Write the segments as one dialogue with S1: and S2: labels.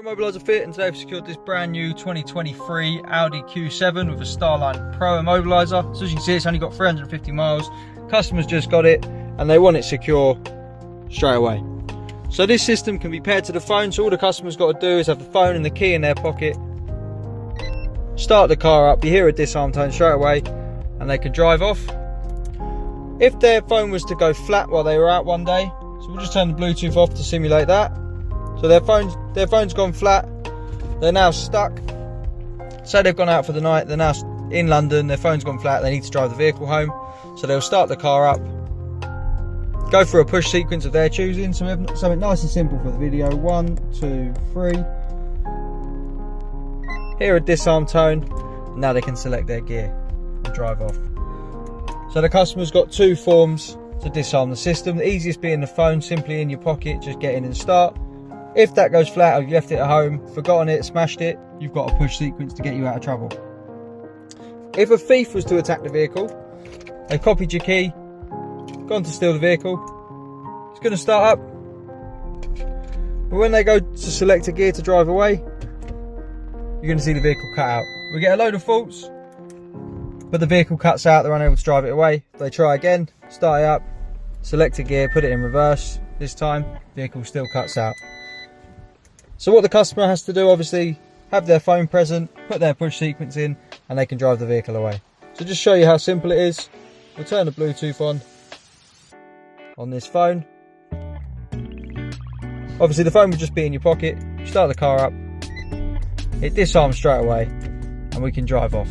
S1: Immobiliser Fit, and today I've secured this brand new 2023 Audi Q7 with a Starline Pro Immobiliser. So as you can see, it's only got 350 miles. Customers just got it and they want it secure straight away. So this system can be paired to the phone, so all the customer's got to do is have the phone and the key in their pocket, start the car up, you hear a disarm tone straight away, and they can drive off. If their phone was to go flat while they were out one day, so we'll just turn the Bluetooth off to simulate that. So their phone's gone flat, they're now stuck. Say they've gone out for the night, they're now in London, their phone's gone flat, they need to drive the vehicle home. So they'll start the car up, go through a push sequence of their choosing, something nice and simple for the video. 1, 2, 3. Hear a disarm tone, and now they can select their gear and drive off. So the customer's got two forms to disarm the system. The easiest being the phone, simply in your pocket, just get in and start. If that goes flat or you left it at home, forgotten it, smashed it, you've got a push sequence to get you out of trouble. If a thief was to attack the vehicle, they copied your key, gone to steal the vehicle, it's going to start up. But when they go to select a gear to drive away, you're going to see the vehicle cut out. We get a load of faults, but the vehicle cuts out, they're unable to drive it away. They try again, start it up, select a gear, put it in reverse. This time, vehicle still cuts out. So what the customer has to do, obviously, have their phone present, put their push sequence in, and they can drive the vehicle away. So just show you how simple it is, we'll turn the Bluetooth on this phone. Obviously the phone would just be in your pocket, you start the car up, it disarms straight away, and we can drive off.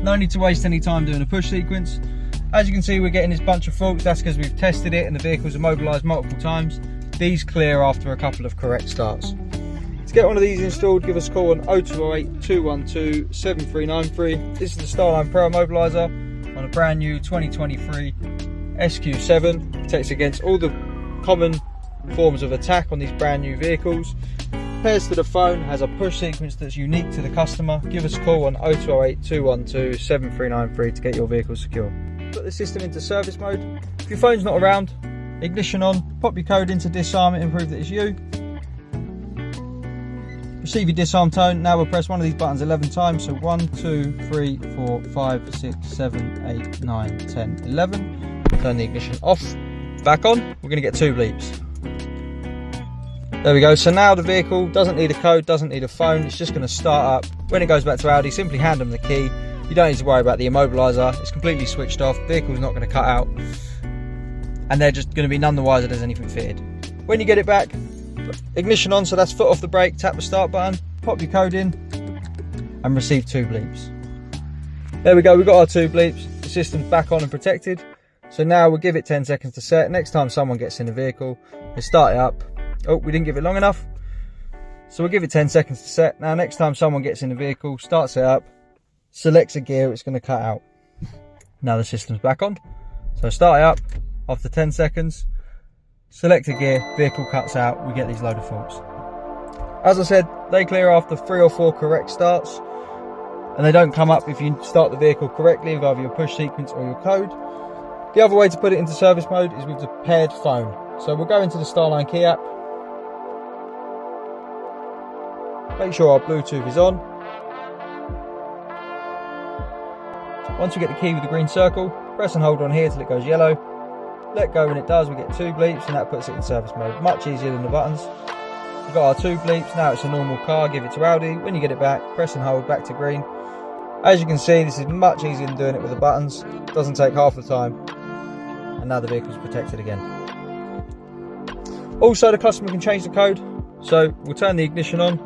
S1: No need to waste any time doing a push sequence. As you can see, we're getting this bunch of faults. That's because we've tested it and the vehicle's immobilised multiple times. These clear after a couple of correct starts. To get one of these installed, give us a call on 0208 212 7393. This is the Starline Pro Immobiliser on a brand new 2023 SQ7. Protects against all the common forms of attack on these brand new vehicles. Pairs to the phone, has a push sequence that's unique to the customer. Give us a call on 0208 212 7393 to get your vehicle secure. Put the system into service mode. If your phone's not around, ignition on, pop your code in to disarm it and prove that it's you. Receive your disarm tone. Now we'll press one of these buttons 11 times. So 1, 2, 3, 4, 5, 6, 7, 8, 9, 10, 11. Turn the ignition off. Back on. We're going to get 2 bleeps. There we go. So now the vehicle doesn't need a code, doesn't need a phone. It's just going to start up. When it goes back to Audi, simply hand them the key. You don't need to worry about the immobiliser. It's completely switched off. The vehicle's not going to cut out. And they're just going to be none the wiser there's anything fitted. When you get it back, ignition on, so that's foot off the brake, tap the start button, pop your code in, and receive 2 bleeps. There we go, we've got our 2 bleeps. The system's back on and protected. So now we'll give it 10 seconds to set. Next time someone gets in the vehicle, they start it up. Oh, we didn't give it long enough. So we'll give it 10 seconds to set. Now next time someone gets in the vehicle, starts it up, selects a gear, it's going to cut out. Now the system's back on. So start it up. After 10 seconds, select a gear, vehicle cuts out, we get these load of faults. As I said, they clear after 3 or 4 correct starts, and they don't come up if you start the vehicle correctly with either your push sequence or your code. The other way to put it into service mode is with the paired phone. So we'll go into the Starline key app, make sure our Bluetooth is on. Once we get the key with the green circle, press and hold on here till it goes yellow. Let go when it does, we get 2 bleeps, and that puts it in service mode. Much easier than the buttons. We've got our 2 bleeps, now it's a normal car, give it to Audi. When you get it back, press and hold back to green. As you can see, this is much easier than doing it with the buttons. It doesn't take half the time. And now the vehicle's protected again. Also, the customer can change the code. So we'll turn the ignition on,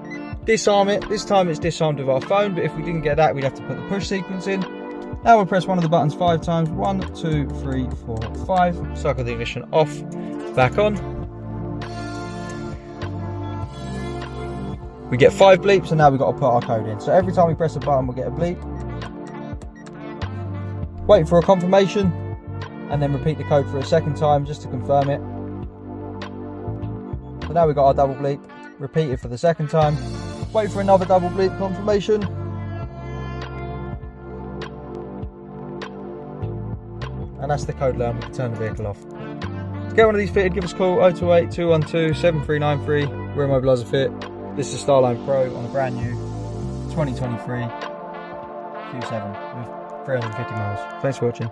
S1: disarm it. This time it's disarmed with our phone, but if we didn't get that, we'd have to put the push sequence in. Now we'll press one of the buttons 5 times. 1, 2, 3, 4, 5. Cycle the ignition off, back on. We get 5 bleeps, and now we've got to put our code in. So every time we press a button, we'll get a bleep. Wait for a confirmation, and then repeat the code for a second time just to confirm it. So now we've got our double bleep. Repeat it for the second time. Wait for another double bleep confirmation. And that's the code learned. We can turn the vehicle off. To get one of these fitted, give us a call 0208 212 7393. We're Immobiliser Fit. This is Starline Pro on a brand new 2023 Q7 with 350 miles. Thanks for watching.